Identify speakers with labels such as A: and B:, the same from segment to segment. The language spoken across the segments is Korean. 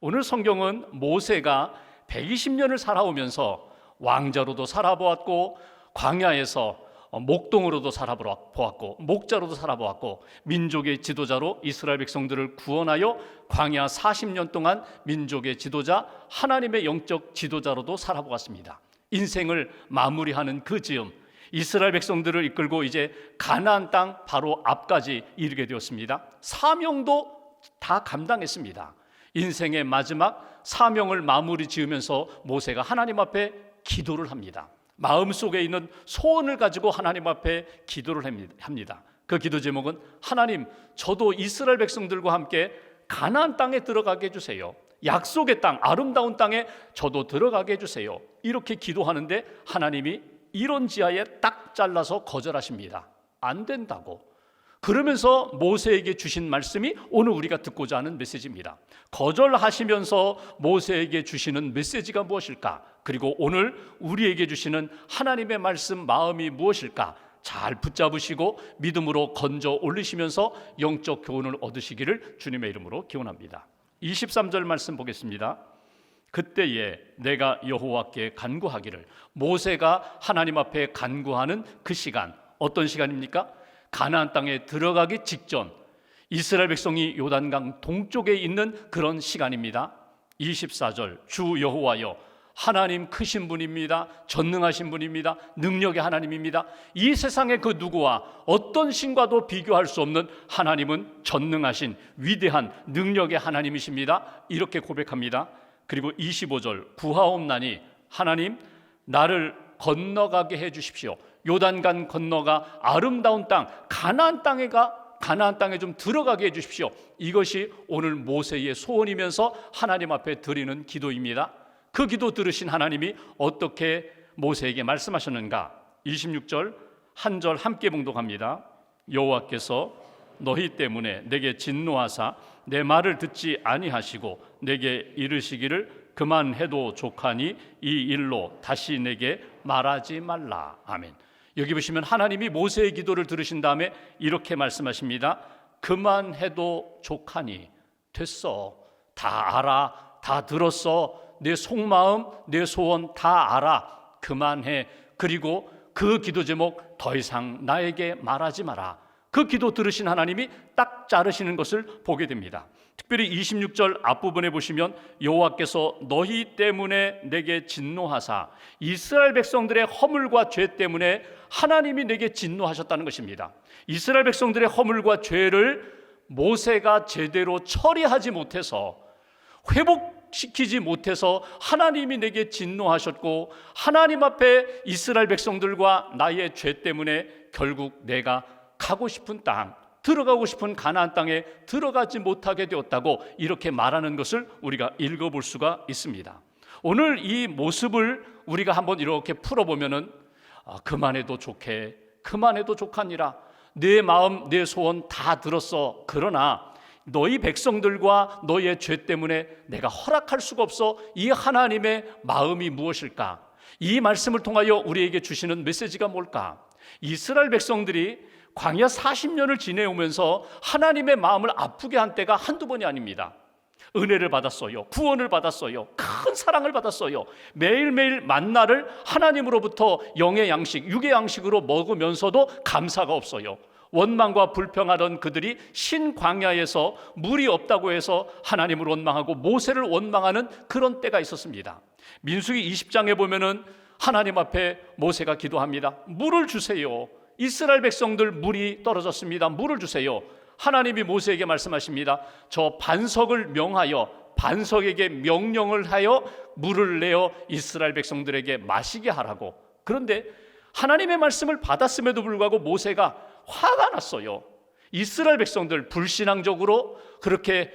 A: 오늘 성경은 모세가 120년을 살아오면서 왕자로도 살아보았고 광야에서 목동으로도 살아보았고 목자로도 살아보았고 민족의 지도자로 이스라엘 백성들을 구원하여 광야 40년 동안 민족의 지도자, 하나님의 영적 지도자로도 살아보았습니다. 인생을 마무리하는 그 즈음 이스라엘 백성들을 이끌고 이제 가나안 땅 바로 앞까지 이르게 되었습니다. 사명도 다 감당했습니다. 인생의 마지막 사명을 마무리 지으면서 모세가 하나님 앞에 기도를 합니다. 마음속에 있는 소원을 가지고 하나님 앞에 기도를 합니다. 그 기도 제목은 하나님, 저도 이스라엘 백성들과 함께 가나안 땅에 들어가게 해주세요. 약속의 땅, 아름다운 땅에 저도 들어가게 해주세요. 이렇게 기도하는데 하나님이 이런 지하에 딱 잘라서 거절하십니다. 안 된다고. 그러면서 모세에게 주신 말씀이 오늘 우리가 듣고자 하는 메시지입니다. 거절하시면서 모세에게 주시는 메시지가 무엇일까? 그리고 오늘 우리에게 주시는 하나님의 말씀 마음이 무엇일까? 잘 붙잡으시고 믿음으로 건져 올리시면서 영적 교훈을 얻으시기를 주님의 이름으로 기원합니다. 23절 말씀 보겠습니다. 그때에 내가 여호와께 간구하기를. 모세가 하나님 앞에 간구하는 그 시간, 어떤 시간입니까? 가나안 땅에 들어가기 직전, 이스라엘 백성이 요단강 동쪽에 있는 그런 시간입니다. 24절, 주 여호와여, 하나님 크신 분입니다. 전능하신 분입니다. 능력의 하나님입니다. 이 세상의 그 누구와 어떤 신과도 비교할 수 없는 하나님은 전능하신 위대한 능력의 하나님이십니다. 이렇게 고백합니다. 그리고 25절, 구하옵나니 하나님 나를 건너가게 해 주십시오. 요단강 건너가 아름다운 땅 가나안 땅에 좀 들어가게 해 주십시오. 이것이 오늘 모세의 소원이면서 하나님 앞에 드리는 기도입니다. 그 기도 들으신 하나님이 어떻게 모세에게 말씀하셨는가? 26절 한 절 함께 봉독합니다. 여호와께서 너희 때문에 내게 진노하사 내 말을 듣지 아니하시고 내게 이르시기를 그만해도 족하니 이 일로 다시 내게 말하지 말라. 아멘. 여기 보시면 하나님이 모세의 기도를 들으신 다음에 이렇게 말씀하십니다. 그만해도 족하니, 됐어, 다 알아, 다 들었어, 내 속마음, 내 소원 다 알아, 그만해. 그리고 그 기도 제목 더 이상 나에게 말하지 마라. 그 기도 들으신 하나님이 딱 자르시는 것을 보게 됩니다. 특별히 26절 앞부분에 보시면 여호와께서 너희 때문에 내게 진노하사, 이스라엘 백성들의 허물과 죄 때문에 하나님이 내게 진노하셨다는 것입니다. 이스라엘 백성들의 허물과 죄를 모세가 제대로 처리하지 못해서, 회복시키지 못해서 하나님이 내게 진노하셨고, 하나님 앞에 이스라엘 백성들과 나의 죄 때문에 결국 내가 가고 싶은 땅, 들어가고 싶은 가나안 땅에 들어가지 못하게 되었다고 이렇게 말하는 것을 우리가 읽어볼 수가 있습니다. 오늘 이 모습을 우리가 한번 이렇게 풀어보면은 그만해도 좋게, 그만해도 족하니라. 내 마음, 내 소원 다 들었어. 그러나 너희 백성들과 너희의 죄 때문에 내가 허락할 수가 없어. 이 하나님의 마음이 무엇일까? 이 말씀을 통하여 우리에게 주시는 메시지가 뭘까? 이스라엘 백성들이 광야 40년을 지내오면서 하나님의 마음을 아프게 한 때가 한두 번이 아닙니다. 은혜를 받았어요. 구원을 받았어요. 큰 사랑을 받았어요. 매일매일 만나를 하나님으로부터 영의 양식, 육의 양식으로 먹으면서도 감사가 없어요. 원망과 불평하던 그들이 신광야에서 물이 없다고 해서 하나님을 원망하고 모세를 원망하는 그런 때가 있었습니다. 민수기 20장에 보면은 하나님 앞에 모세가 기도합니다. 물을 주세요. 이스라엘 백성들 물이 떨어졌습니다. 물을 주세요. 하나님이 모세에게 말씀하십니다. 저 반석을 명하여, 반석에게 명령을 하여 물을 내어 이스라엘 백성들에게 마시게 하라고. 그런데 하나님의 말씀을 받았음에도 불구하고 모세가 화가 났어요. 이스라엘 백성들 불신앙적으로 그렇게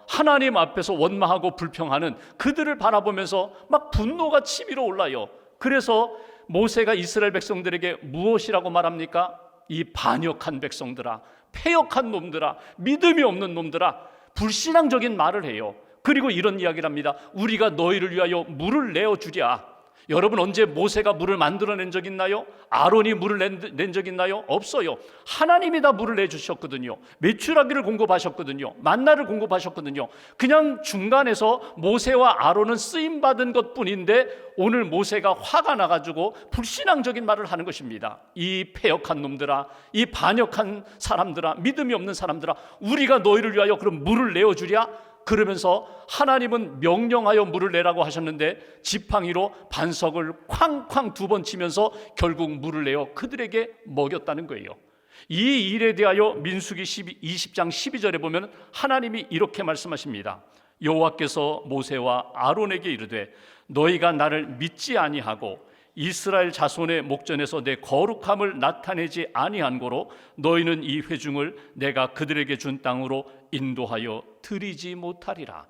A: 하나님 앞에서 원망하고 불평하는 그들을 바라보면서 막 분노가 치밀어 올라요. 그래서 모세가 이스라엘 백성들에게 무엇이라고 말합니까? 이 반역한 백성들아, 패역한 놈들아, 믿음이 없는 놈들아, 불신앙적인 말을 해요. 그리고 이런 이야기를 합니다. 우리가 너희를 위하여 물을 내어주랴. 여러분, 언제 모세가 물을 만들어낸 적 있나요? 아론이 물을 낸 적 있나요? 없어요. 하나님이 다 물을 내주셨거든요. 메추라기를 공급하셨거든요. 만나를 공급하셨거든요. 그냥 중간에서 모세와 아론은 쓰임받은 것뿐인데 오늘 모세가 화가 나가지고 불신앙적인 말을 하는 것입니다. 이 패역한 놈들아, 이 반역한 사람들아, 믿음이 없는 사람들아, 우리가 너희를 위하여 그럼 물을 내어주랴? 그러면서 하나님은 명령하여 물을 내라고 하셨는데 지팡이로 반석을 쾅쾅 2번 치면서 결국 물을 내어 그들에게 먹였다는 거예요. 이 일에 대하여 민수기 20장 12절에 보면 하나님이 이렇게 말씀하십니다. 여호와께서 모세와 아론에게 이르되 너희가 나를 믿지 아니하고 이스라엘 자손의 목전에서 내 거룩함을 나타내지 아니한 고로 너희는 이 회중을 내가 그들에게 준 땅으로 인도하여 드리지 못하리라.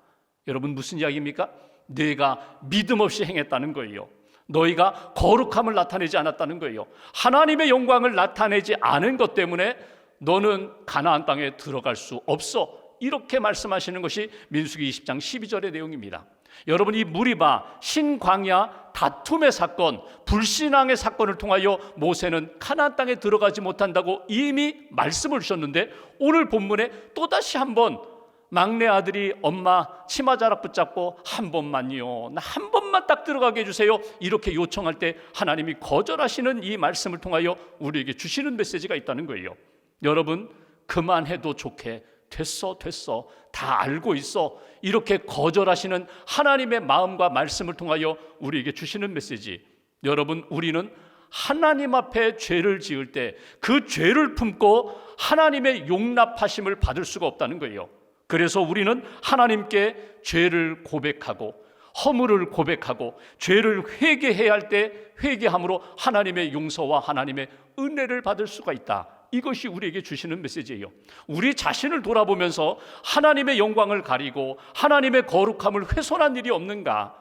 A: 여러분, 무슨 이야기입니까? 내가 믿음 없이 행했다는 거예요. 너희가 거룩함을 나타내지 않았다는 거예요. 하나님의 영광을 나타내지 않은 것 때문에 너는 가나안 땅에 들어갈 수 없어. 이렇게 말씀하시는 것이 민수기 20장 12절의 내용입니다. 여러분, 이 무리바 신광야 다툼의 사건, 불신앙의 사건을 통하여 모세는 가나안 땅에 들어가지 못한다고 이미 말씀을 주셨는데 오늘 본문에 또다시 한번 막내 아들이 엄마 치마자락 붙잡고 한 번만요, 나 한 번만 딱 들어가게 해주세요, 이렇게 요청할 때 하나님이 거절하시는 이 말씀을 통하여 우리에게 주시는 메시지가 있다는 거예요. 여러분, 그만해도 좋게, 됐어 다 알고 있어, 이렇게 거절하시는 하나님의 마음과 말씀을 통하여 우리에게 주시는 메시지. 여러분, 우리는 하나님 앞에 죄를 지을 때 그 죄를 품고 하나님의 용납하심을 받을 수가 없다는 거예요. 그래서 우리는 하나님께 죄를 고백하고 허물을 고백하고 죄를 회개해야 할 때 회개함으로 하나님의 용서와 하나님의 은혜를 받을 수가 있다. 이것이 우리에게 주시는 메시지예요. 우리 자신을 돌아보면서 하나님의 영광을 가리고 하나님의 거룩함을 훼손한 일이 없는가?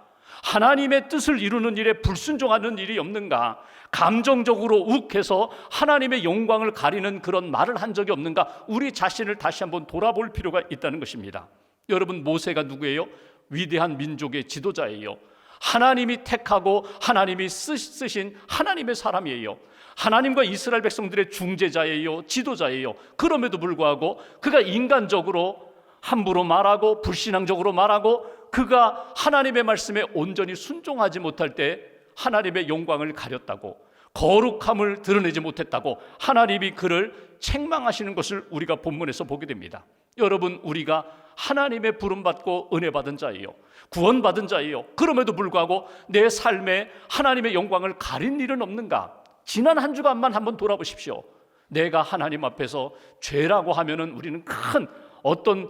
A: 하나님의 뜻을 이루는 일에 불순종하는 일이 없는가? 감정적으로 욱해서 하나님의 영광을 가리는 그런 말을 한 적이 없는가? 우리 자신을 다시 한번 돌아볼 필요가 있다는 것입니다. 여러분, 모세가 누구예요? 위대한 민족의 지도자예요. 하나님이 택하고 하나님이 쓰신 하나님의 사람이에요. 하나님과 이스라엘 백성들의 중재자예요. 지도자예요. 그럼에도 불구하고 그가 인간적으로 함부로 말하고 불신앙적으로 말하고 그가 하나님의 말씀에 온전히 순종하지 못할 때 하나님의 영광을 가렸다고, 거룩함을 드러내지 못했다고 하나님이 그를 책망하시는 것을 우리가 본문에서 보게 됩니다. 여러분, 우리가 하나님의 부름받고 은혜받은 자예요. 구원받은 자예요. 그럼에도 불구하고 내 삶에 하나님의 영광을 가린 일은 없는가? 지난 한 주간만 한번 돌아보십시오. 내가 하나님 앞에서 죄라고 하면은 우리는 큰 어떤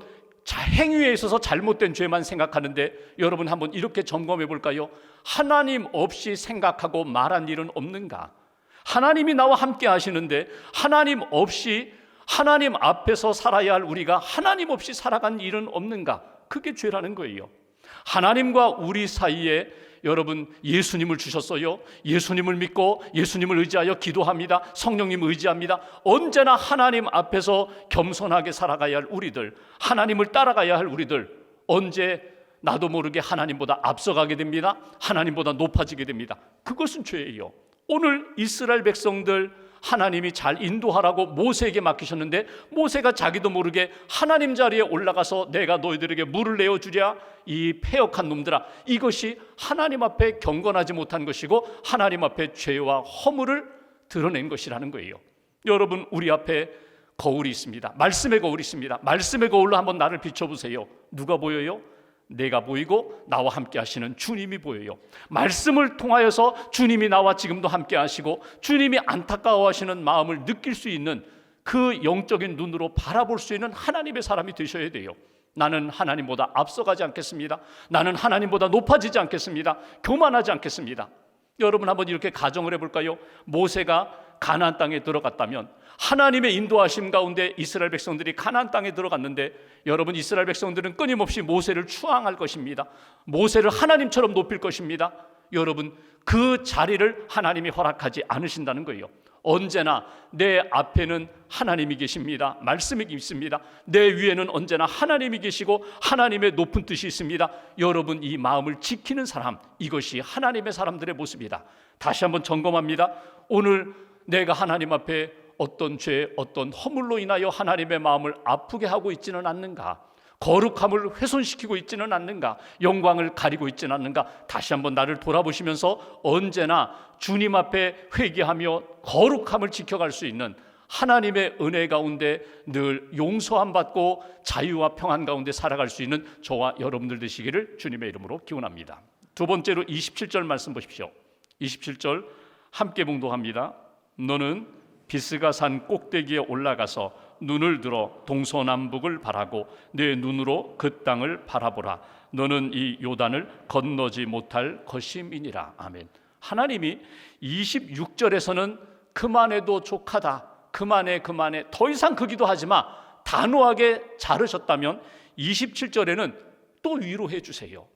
A: 행위에 있어서 잘못된 죄만 생각하는데 여러분, 한번 이렇게 점검해 볼까요? 하나님 없이 생각하고 말한 일은 없는가? 하나님이 나와 함께 하시는데 하나님 없이 하나님 앞에서 살아야 할 우리가 하나님 없이 살아간 일은 없는가? 그게 죄라는 거예요. 하나님과 우리 사이에 여러분, 예수님을 주셨어요. 예수님을 믿고 예수님을 의지하여 기도합니다. 성령님을 의지합니다. 언제나 하나님 앞에서 겸손하게 살아가야 할 우리들, 하나님을 따라가야 할 우리들, 언제 나도 모르게 하나님보다 앞서가게 됩니다. 하나님보다 높아지게 됩니다. 그것은 죄예요. 오늘 이스라엘 백성들 하나님이 잘 인도하라고 모세에게 맡기셨는데 모세가 자기도 모르게 하나님 자리에 올라가서 내가 너희들에게 물을 내어주랴, 이 패역한 놈들아, 이것이 하나님 앞에 경건하지 못한 것이고 하나님 앞에 죄와 허물을 드러낸 것이라는 거예요. 여러분, 우리 앞에 거울이 있습니다. 말씀의 거울이 있습니다. 말씀의 거울로 한번 나를 비춰보세요. 누가 보여요? 내가 보이고 나와 함께 하시는 주님이 보여요. 말씀을 통하여서 주님이 나와 지금도 함께 하시고 주님이 안타까워하시는 마음을 느낄 수 있는 그 영적인 눈으로 바라볼 수 있는 하나님의 사람이 되셔야 돼요. 나는 하나님보다 앞서가지 않겠습니다. 나는 하나님보다 높아지지 않겠습니다. 교만하지 않겠습니다. 여러분, 한번 이렇게 가정을 해볼까요? 모세가 가나안 땅에 들어갔다면, 하나님의 인도하심 가운데 이스라엘 백성들이 가나안 땅에 들어갔는데, 여러분, 이스라엘 백성들은 끊임없이 모세를 추앙할 것입니다. 모세를 하나님처럼 높일 것입니다. 여러분, 그 자리를 하나님이 허락하지 않으신다는 거예요. 언제나 내 앞에는 하나님이 계십니다. 말씀이 있습니다. 내 위에는 언제나 하나님이 계시고 하나님의 높은 뜻이 있습니다. 여러분, 이 마음을 지키는 사람, 이것이 하나님의 사람들의 모습이다. 다시 한번 점검합니다. 오늘 내가 하나님 앞에 어떤 죄, 어떤 허물로 인하여 하나님의 마음을 아프게 하고 있지는 않는가? 거룩함을 훼손시키고 있지는 않는가? 영광을 가리고 있지는 않는가? 다시 한번 나를 돌아보시면서 언제나 주님 앞에 회개하며 거룩함을 지켜갈 수 있는 하나님의 은혜 가운데 늘 용서함 받고 자유와 평안 가운데 살아갈 수 있는 저와 여러분들 되시기를 주님의 이름으로 기원합니다. 두 번째로 27절 말씀 보십시오. 27절 함께 봉독합니다. 너는 비스가 산 꼭대기에 올라가서 눈을 들어 동서남북을 바라고 내 눈으로 그 땅을 바라보라. 너는 이 요단을 건너지 못할 것임이니라. 아멘. 하나님이 26절에서는 그만해도 족하다, 그만해 더 이상 그 기도하지 마, 단호하게 자르셨다면 27절에는 또 위로해 주세요.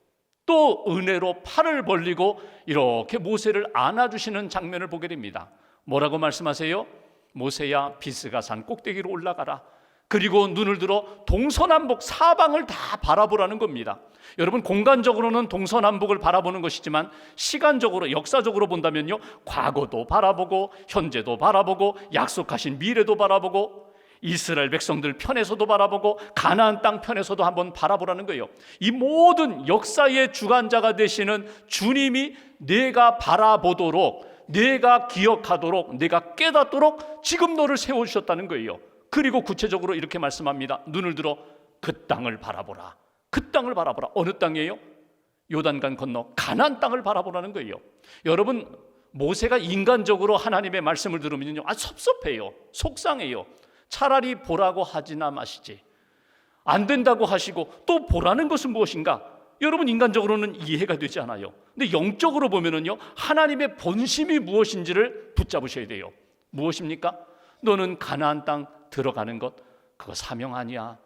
A: 또 은혜로 팔을 벌리고 이렇게 모세를 안아주시는 장면을 보게 됩니다. 뭐라고 말씀하세요? 모세야, 비스가 산 꼭대기로 올라가라. 그리고 눈을 들어 동서남북 사방을 다 바라보라는 겁니다. 여러분, 공간적으로는 동서남북을 바라보는 것이지만 시간적으로, 역사적으로 본다면요, 과거도 바라보고 현재도 바라보고 약속하신 미래도 바라보고 이스라엘 백성들 편에서도 바라보고 가나안 땅 편에서도 한번 바라보라는 거예요. 이 모든 역사의 주관자가 되시는 주님이 내가 바라보도록, 내가 기억하도록, 내가 깨닫도록 지금 너를 세워주셨다는 거예요. 그리고 구체적으로 이렇게 말씀합니다. 눈을 들어 그 땅을 바라보라. 그 땅을 바라보라. 어느 땅이에요? 요단강 건너 가나안 땅을 바라보라는 거예요. 여러분, 모세가 인간적으로 하나님의 말씀을 들으면요, 섭섭해요. 속상해요. 차라리 보라고 하지나 마시지. 안 된다고 하시고 또 보라는 것은 무엇인가? 여러분, 인간적으로는 이해가 되지 않아요. 근데 영적으로 보면은요, 하나님의 본심이 무엇인지를 붙잡으셔야 돼요. 무엇입니까? 너는 가나안 땅 들어가는 것, 그거 사명 아니야.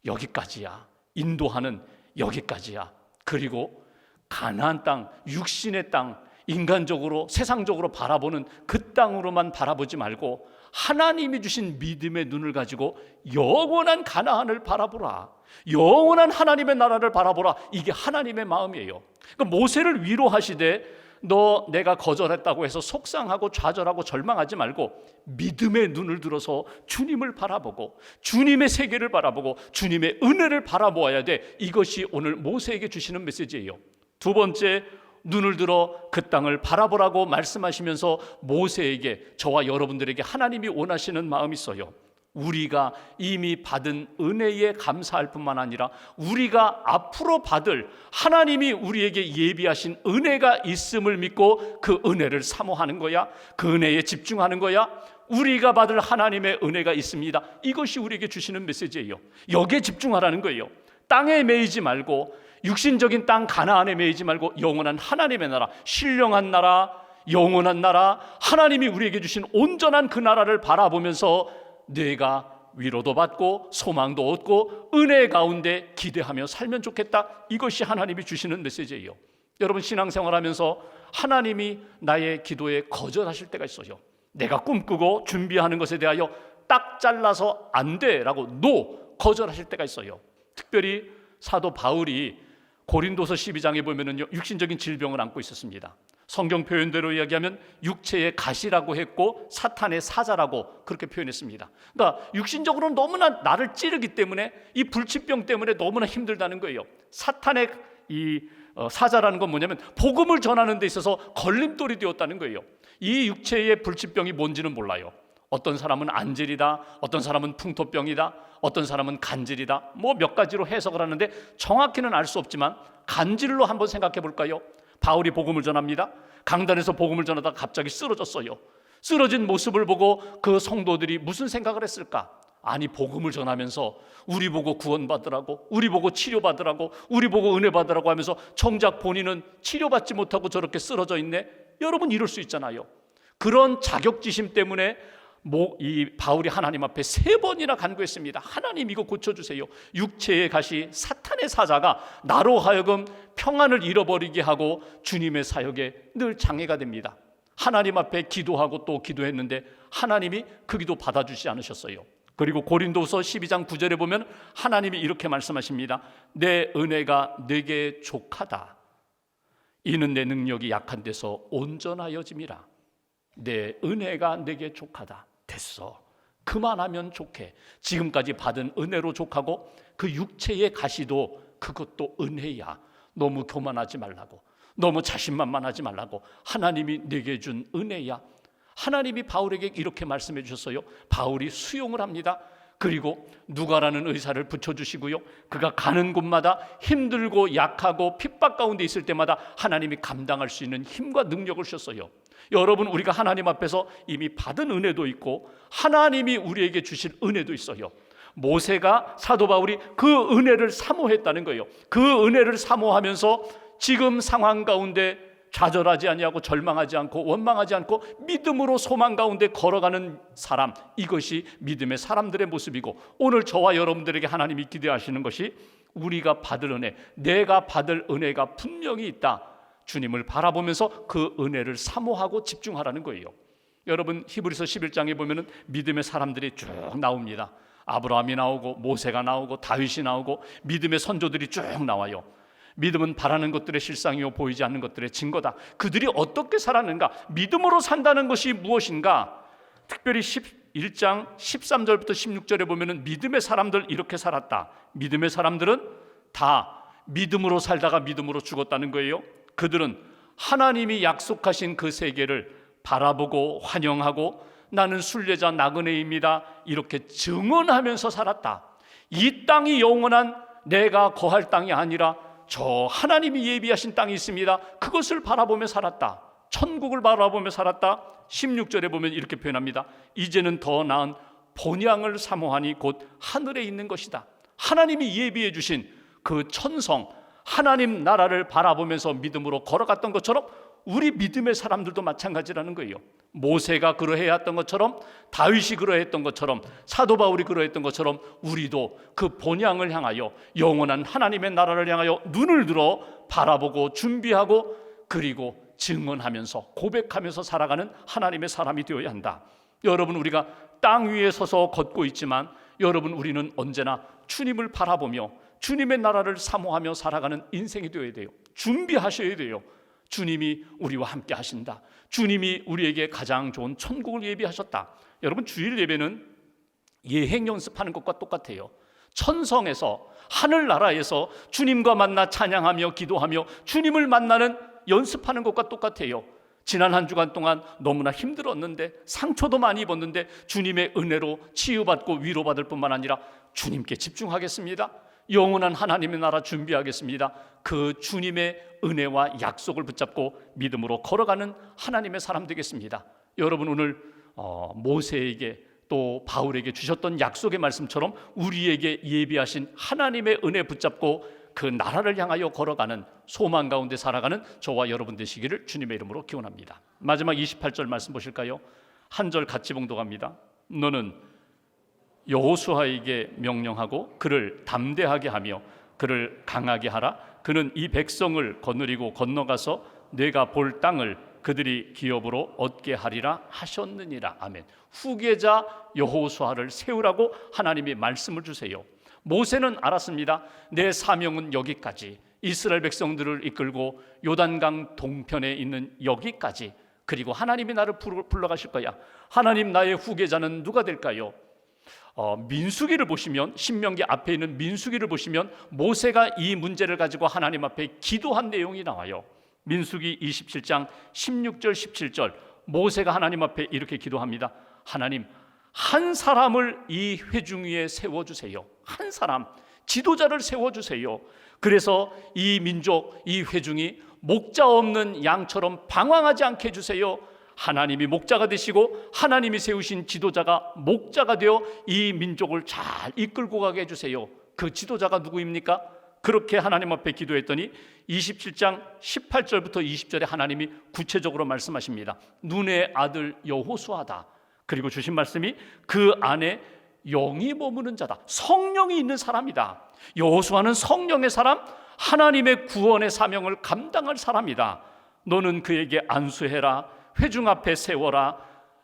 A: 여기까지야. 인도하는 여기까지야. 그리고 가나안 땅, 육신의 땅, 인간적으로 세상적으로 바라보는 그 땅으로만 바라보지 말고 하나님이 주신 믿음의 눈을 가지고 영원한 가나안을 바라보라. 영원한 하나님의 나라를 바라보라. 이게 하나님의 마음이에요. 그러니까 모세를 위로하시되 너 내가 거절했다고 해서 속상하고 좌절하고 절망하지 말고 믿음의 눈을 들어서 주님을 바라보고 주님의 세계를 바라보고 주님의 은혜를 바라보아야 돼. 이것이 오늘 모세에게 주시는 메시지예요. 두 번째, 눈을 들어 그 땅을 바라보라고 말씀하시면서 모세에게, 저와 여러분들에게 하나님이 원하시는 마음이 있어요. 우리가 이미 받은 은혜에 감사할 뿐만 아니라 우리가 앞으로 받을 하나님이 우리에게 예비하신 은혜가 있음을 믿고 그 은혜를 사모하는 거야. 그 은혜에 집중하는 거야. 우리가 받을 하나님의 은혜가 있습니다. 이것이 우리에게 주시는 메시지예요. 여기에 집중하라는 거예요. 땅에 매이지 말고, 육신적인 땅 가나안에 매이지 말고 영원한 하나님의 나라, 신령한 나라, 영원한 나라, 하나님이 우리에게 주신 온전한 그 나라를 바라보면서 내가 위로도 받고 소망도 얻고 은혜 가운데 기대하며 살면 좋겠다. 이것이 하나님이 주시는 메시지예요. 여러분, 신앙생활하면서 하나님이 나의 기도에 거절하실 때가 있어요. 내가 꿈꾸고 준비하는 것에 대하여 딱 잘라서 안 돼라고 거절하실 때가 있어요. 특별히 사도 바울이 고린도서 12장에 보면은요, 육신적인 질병을 안고 있었습니다. 성경 표현대로 이야기하면 육체의 가시라고 했고 사탄의 사자라고 그렇게 표현했습니다. 그러니까 육신적으로는 너무나 나를 찌르기 때문에, 이 불치병 때문에 너무나 힘들다는 거예요. 사탄의 이 사자라는 건 뭐냐면 복음을 전하는 데 있어서 걸림돌이 되었다는 거예요. 이 육체의 불치병이 뭔지는 몰라요. 어떤 사람은 안질이다, 어떤 사람은 풍토병이다, 어떤 사람은 간질이다, 뭐 몇 가지로 해석을 하는데 정확히는 알 수 없지만 간질로 한번 생각해 볼까요? 바울이 복음을 전합니다. 강단에서 복음을 전하다가 갑자기 쓰러졌어요. 쓰러진 모습을 보고 그 성도들이 무슨 생각을 했을까? 아니, 복음을 전하면서 우리 보고 구원받으라고, 우리 보고 치료받으라고, 우리 보고 은혜 받으라고 하면서 정작 본인은 치료받지 못하고 저렇게 쓰러져 있네. 여러분, 이럴 수 있잖아요. 그런 자격지심 때문에 이 바울이 하나님 앞에 3번이나 간구했습니다. 하나님, 이거 고쳐주세요. 육체의 가시, 사탄의 사자가 나로 하여금 평안을 잃어버리게 하고 주님의 사역에 늘 장애가 됩니다. 하나님 앞에 기도하고 또 기도했는데 하나님이 그 기도 받아주지 않으셨어요. 그리고 고린도후서 12장 9절에 보면 하나님이 이렇게 말씀하십니다. 내 은혜가 네게 족하다. 이는 내 능력이 약한 데서 온전하여짐이라. 내 은혜가 네게 족하다. 됐어. 그만하면 족해. 지금까지 받은 은혜로 족하고 그 육체의 가시도 그것도 은혜야. 너무 교만하지 말라고, 너무 자신만만하지 말라고. 하나님이 네게 준 은혜야. 하나님이 바울에게 이렇게 말씀해 주셨어요. 바울이 수용을 합니다. 그리고 누가라는 의사를 붙여주시고요, 그가 가는 곳마다 힘들고 약하고 핍박 가운데 있을 때마다 하나님이 감당할 수 있는 힘과 능력을 주셨어요. 여러분, 우리가 하나님 앞에서 이미 받은 은혜도 있고 하나님이 우리에게 주실 은혜도 있어요. 모세가, 사도 바울이 그 은혜를 사모했다는 거예요. 그 은혜를 사모하면서 지금 상황 가운데 좌절하지 아니하고 절망하지 않고 원망하지 않고 믿음으로 소망 가운데 걸어가는 사람, 이것이 믿음의 사람들의 모습이고, 오늘 저와 여러분들에게 하나님이 기대하시는 것이 우리가 받을 은혜, 내가 받을 은혜가 분명히 있다. 주님을 바라보면서 그 은혜를 사모하고 집중하라는 거예요. 여러분, 히브리서 11장에 보면은 믿음의 사람들이 쭉 나옵니다. 아브라함이 나오고 모세가 나오고 다윗이 나오고 믿음의 선조들이 쭉 나와요. 믿음은 바라는 것들의 실상이요 보이지 않는 것들의 증거다. 그들이 어떻게 살았는가? 믿음으로 산다는 것이 무엇인가? 특별히 11장 13절부터 16절에 보면은 믿음의 사람들 이렇게 살았다. 믿음의 사람들은 다 믿음으로 살다가 믿음으로 죽었다는 거예요. 그들은 하나님이 약속하신 그 세계를 바라보고 환영하고 나는 순례자 나그네입니다, 이렇게 증언하면서 살았다. 이 땅이 영원한 내가 거할 땅이 아니라 저 하나님이 예비하신 땅이 있습니다. 그것을 바라보며 살았다. 천국을 바라보며 살았다. 16절에 보면 이렇게 표현합니다. 이제는 더 나은 본향을 사모하니 곧 하늘에 있는 것이다. 하나님이 예비해 주신 그 천성, 하나님 나라를 바라보면서 믿음으로 걸어갔던 것처럼 우리 믿음의 사람들도 마찬가지라는 거예요. 모세가 그러해야 했던 것처럼, 다윗이 그러했던 것처럼, 사도 바울이 그러했던 것처럼 우리도 그 본향을 향하여, 영원한 하나님의 나라를 향하여 눈을 들어 바라보고 준비하고 그리고 증언하면서 고백하면서 살아가는 하나님의 사람이 되어야 한다. 여러분, 우리가 땅 위에 서서 걷고 있지만 여러분, 우리는 언제나 주님을 바라보며 주님의 나라를 사모하며 살아가는 인생이 되어야 돼요. 준비하셔야 돼요. 주님이 우리와 함께 하신다. 주님이 우리에게 가장 좋은 천국을 예비하셨다. 여러분, 주일 예배는 예행 연습하는 것과 똑같아요. 천성에서, 하늘나라에서 주님과 만나 찬양하며 기도하며 주님을 만나는 연습하는 것과 똑같아요. 지난 한 주간 동안 너무나 힘들었는데, 상처도 많이 입었는데 주님의 은혜로 치유받고 위로받을 뿐만 아니라 주님께 집중하겠습니다. 영원한 하나님의 나라 준비하겠습니다. 그 주님의 은혜와 약속을 붙잡고 믿음으로 걸어가는 하나님의 사람 되겠습니다. 여러분, 오늘 모세에게 또 바울에게 주셨던 약속의 말씀처럼 우리에게 예비하신 하나님의 은혜 붙잡고 그 나라를 향하여 걸어가는, 소망 가운데 살아가는 저와 여러분 되시기를 주님의 이름으로 기원합니다. 마지막 28절 말씀 보실까요? 한 절 같이 봉독합니다. 너는 여호수아에게 명령하고 그를 담대하게 하며 그를 강하게 하라. 그는 이 백성을 거느리고 건너가서 내가 볼 땅을 그들이 기업으로 얻게 하리라 하셨느니라. 아멘. 후계자 여호수아를 세우라고 하나님이 말씀을 주세요. 모세는 알았습니다. 내 사명은 여기까지, 이스라엘 백성들을 이끌고 요단강 동편에 있는 여기까지, 그리고 하나님이 나를 불러가실 거야. 하나님, 나의 후계자는 누가 될까요? 민수기를 보시면, 신명기 앞에 있는 민수기를 보시면 모세가 이 문제를 가지고 하나님 앞에 기도한 내용이 나와요. 민수기 27장 16절 17절 모세가 하나님 앞에 이렇게 기도합니다. 하나님, 한 사람을 이 회중 위에 세워주세요. 한 사람, 지도자를 세워주세요. 그래서 이 민족, 이 회중이 목자 없는 양처럼 방황하지 않게 해주세요. 하나님이 목자가 되시고 하나님이 세우신 지도자가 목자가 되어 이 민족을 잘 이끌고 가게 해주세요. 그 지도자가 누구입니까? 그렇게 하나님 앞에 기도했더니 27장 18절부터 20절에 하나님이 구체적으로 말씀하십니다. 눈의 아들 여호수아다. 그리고 주신 말씀이 그 안에 영이 머무는 자다. 성령이 있는 사람이다. 여호수아는 성령의 사람, 하나님의 구원의 사명을 감당할 사람이다. 너는 그에게 안수해라. 회중 앞에 세워라.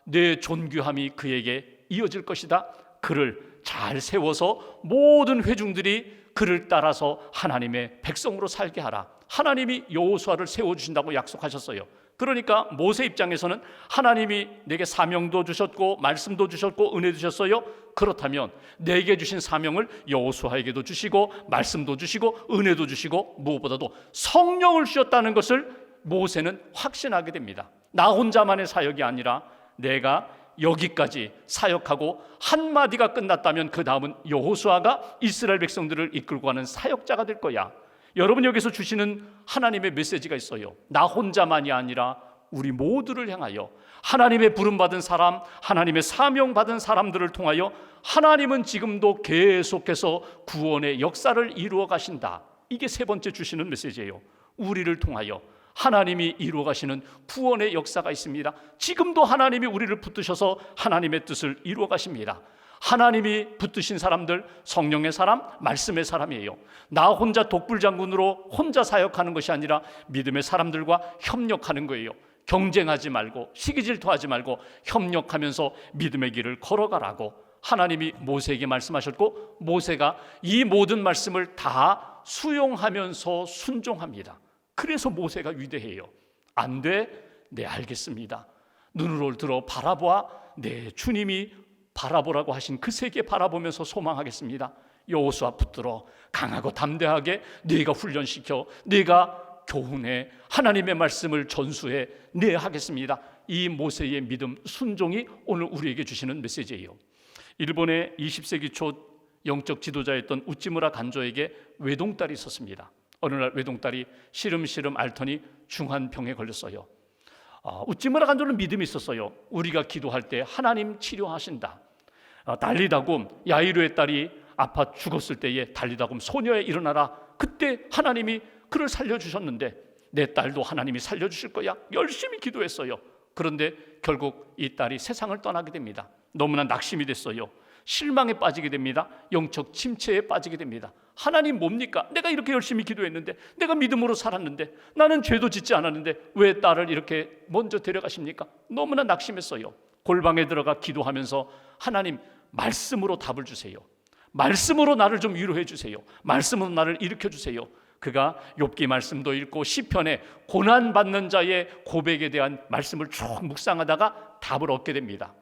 A: 내 존귀함이 그에게 이어질 것이다. 그를 잘 세워서 모든 회중들이 그를 따라서 하나님의 백성으로 살게 하라. 하나님이 여호수아를 세워주신다고 약속하셨어요. 그러니까 모세 입장에서는 하나님이 내게 사명도 주셨고 말씀도 주셨고 은혜도 주셨어요. 그렇다면 내게 주신 사명을 여호수아에게도 주시고 말씀도 주시고 은혜도 주시고 무엇보다도 성령을 주셨다는 것을 모세는 확신하게 됩니다. 나 혼자만의 사역이 아니라 내가 여기까지 사역하고 한마디가 끝났다면 그 다음은 여호수아가 이스라엘 백성들을 이끌고 가는 사역자가 될 거야. 여러분, 여기서 주시는 하나님의 메시지가 있어요. 나 혼자만이 아니라 우리 모두를 향하여 하나님의 부름받은 사람, 하나님의 사명받은 사람들을 통하여 하나님은 지금도 계속해서 구원의 역사를 이루어 가신다. 이게 세 번째 주시는 메시지예요. 우리를 통하여 하나님이 이루어 가시는 구원의 역사가 있습니다. 지금도 하나님이 우리를 붙드셔서 하나님의 뜻을 이루어 가십니다. 하나님이 붙드신 사람들, 성령의 사람, 말씀의 사람이에요. 나 혼자 독불장군으로 혼자 사역하는 것이 아니라 믿음의 사람들과 협력하는 거예요. 경쟁하지 말고 시기질투하지 말고 협력하면서 믿음의 길을 걸어가라고 하나님이 모세에게 말씀하셨고, 모세가 이 모든 말씀을 다 수용하면서 순종합니다. 그래서 모세가 위대해요. 안 돼? 네, 알겠습니다. 눈으로 들어 바라보아 네, 주님이 바라보라고 하신 그 세계 바라보면서 소망하겠습니다. 여호수아 붙들어 강하고 담대하게 네가 훈련시켜, 네가 교훈해, 하나님의 말씀을 전수해, 네 하겠습니다. 이 모세의 믿음, 순종이 오늘 우리에게 주시는 메시지예요. 일본의 20세기 초 영적 지도자였던 우찌무라 간조에게 외동딸이 있었습니다. 어느 날 외동딸이 시름시름 앓더니 중한 병에 걸렸어요. 우찌무라 간조는 믿음이 있었어요. 우리가 기도할 때 하나님 치료하신다. 달리다곰 야이루의 딸이 아파 죽었을 때에 달리다곰 소녀에 일어나라. 그때 하나님이 그를 살려주셨는데 내 딸도 하나님이 살려주실 거야. 열심히 기도했어요. 그런데 결국 이 딸이 세상을 떠나게 됩니다. 너무나 낙심이 됐어요. 실망에 빠지게 됩니다. 영적 침체에 빠지게 됩니다. 하나님 뭡니까? 내가 이렇게 열심히 기도했는데, 내가 믿음으로 살았는데, 나는 죄도 짓지 않았는데 왜 딸을 이렇게 먼저 데려가십니까? 너무나 낙심했어요. 골방에 들어가 기도하면서 하나님 말씀으로 답을 주세요. 말씀으로 나를 좀 위로해 주세요. 말씀으로 나를 일으켜 주세요. 그가 욥기 말씀도 읽고 시편에 고난받는 자의 고백에 대한 말씀을 쭉 묵상하다가 답을 얻게 됩니다.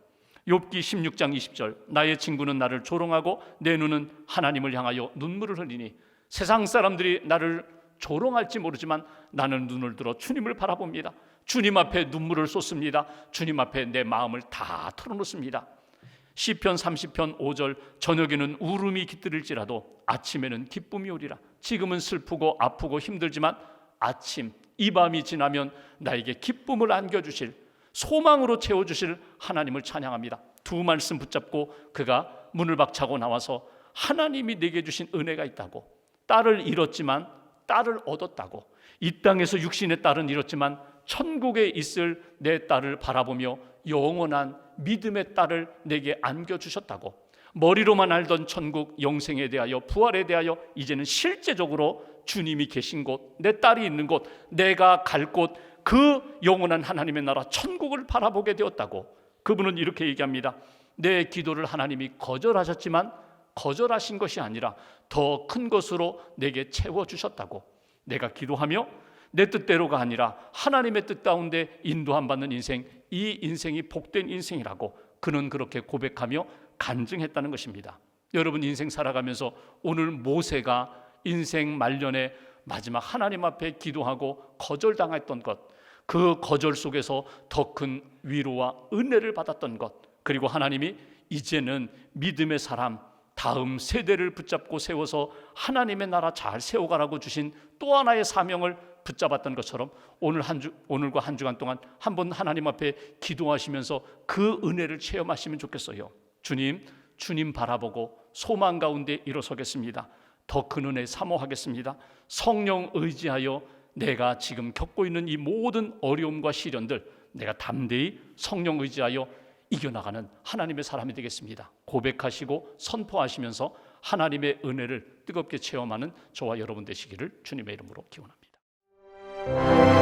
A: 욥기 16장 20절, 나의 친구는 나를 조롱하고 내 눈은 하나님을 향하여 눈물을 흘리니 세상 사람들이 나를 조롱할지 모르지만 나는 눈을 들어 주님을 바라봅니다. 주님 앞에 눈물을 쏟습니다. 주님 앞에 내 마음을 다 털어놓습니다. 시편 30편 5절, 저녁에는 울음이 깃들일지라도 아침에는 기쁨이 오리라. 지금은 슬프고 아프고 힘들지만 아침, 이 밤이 지나면 나에게 기쁨을 안겨주실, 소망으로 채워주실 하나님을 찬양합니다. 두 말씀 붙잡고 그가 문을 박차고 나와서 하나님이 내게 주신 은혜가 있다고, 딸을 잃었지만 딸을 얻었다고, 이 땅에서 육신의 딸은 잃었지만 천국에 있을 내 딸을 바라보며 영원한 믿음의 딸을 내게 안겨주셨다고, 머리로만 알던 천국 영생에 대하여, 부활에 대하여 이제는 실제적으로 주님이 계신 곳, 내 딸이 있는 곳, 내가 갈 곳, 그 영원한 하나님의 나라 천국을 바라보게 되었다고. 그분은 이렇게 얘기합니다. 내 기도를 하나님이 거절하셨지만 거절하신 것이 아니라 더 큰 것으로 내게 채워주셨다고. 내가 기도하며 내 뜻대로가 아니라 하나님의 뜻 가운데 인도함 받는 인생, 이 인생이 복된 인생이라고 그는 그렇게 고백하며 간증했다는 것입니다. 여러분, 인생 살아가면서 오늘 모세가 인생 말년에 마지막 하나님 앞에 기도하고 거절당했던 것, 그 거절 속에서 더 큰 위로와 은혜를 받았던 것, 그리고 하나님이 이제는 믿음의 사람, 다음 세대를 붙잡고 세워서 하나님의 나라 잘 세워가라고 주신 또 하나의 사명을 붙잡았던 것처럼 오늘과 한 주간 동안 한번 하나님 앞에 기도하시면서 그 은혜를 체험하시면 좋겠어요. 주님 바라보고 소망 가운데 일어서겠습니다. 더 큰 은혜 사모하겠습니다. 성령 의지하여 내가 지금 겪고 있는 이 모든 어려움과 시련들, 내가 담대히 성령 의지하여 이겨나가는 하나님의 사람이 되겠습니다. 고백하시고 선포하시면서 하나님의 은혜를 뜨겁게 체험하는 저와 여러분 되시기를 주님의 이름으로 기원합니다.